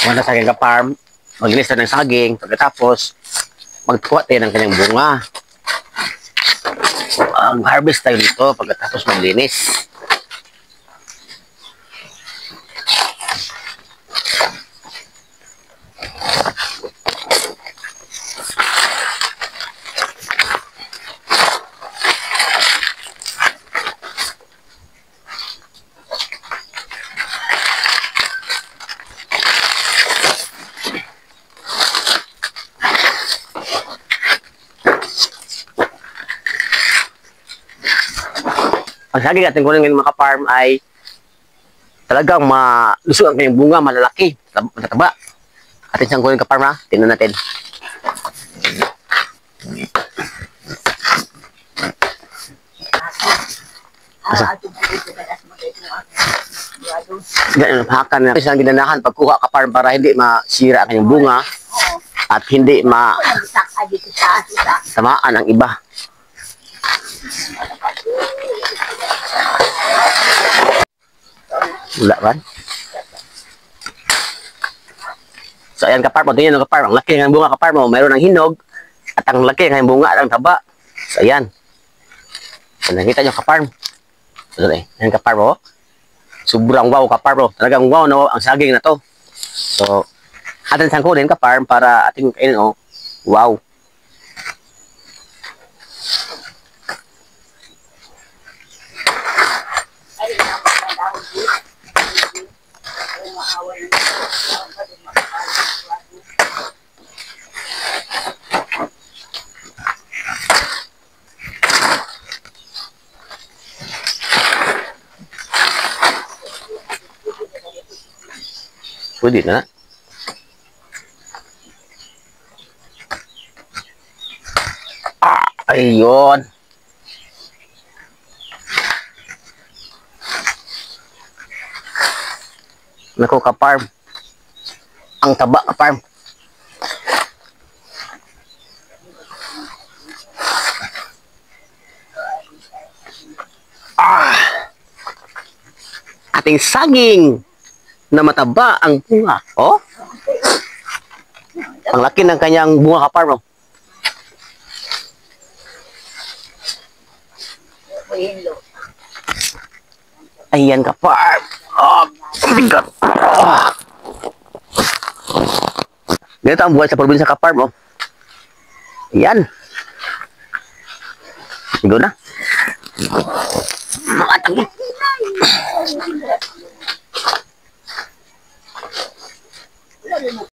Wala sa aking ka-farm, maglinis tayo ng saging, pagkatapos, magkuha tayo ng kanyang bunga. Harvest tayo dito pagkatapos maglinis. Ang saging ating kunin ngayon mga ka-farm ay talagang malusog ang kanyang bunga, malalaki, matataba. Atin siyang kunin ka-farm ha, tingnan natin. Ganyan, hakan na isang ginanahan pagkuha ka-farm para hindi masira ang kanyang bunga at hindi tamaan ang iba. Wala kan? So ayan ka-farm, tingnan ng ka-farm, ang laki ng bunga ka-farm, mayroon ng hinog at ang laki ng bunga at ang taba. So ayan. So, nakita nyo ka-farm. So ayan ka-farm, sobrang wow ka-farm, talagang wow no ang saging na to. So atin sangkunin ka-farm para ating kainin wow. Pwede na. Ayun. Nako ka-farm. Ang taba ka-farm. Ating saging na mataba ang bunga. Oh? Ang laki ng kanyang bunga ka-farm. Ayan ka-farm. Oh, bigat. Ganito ang buhay sa probinsya ka-farm. Ayan. Sigo na. Makatagin.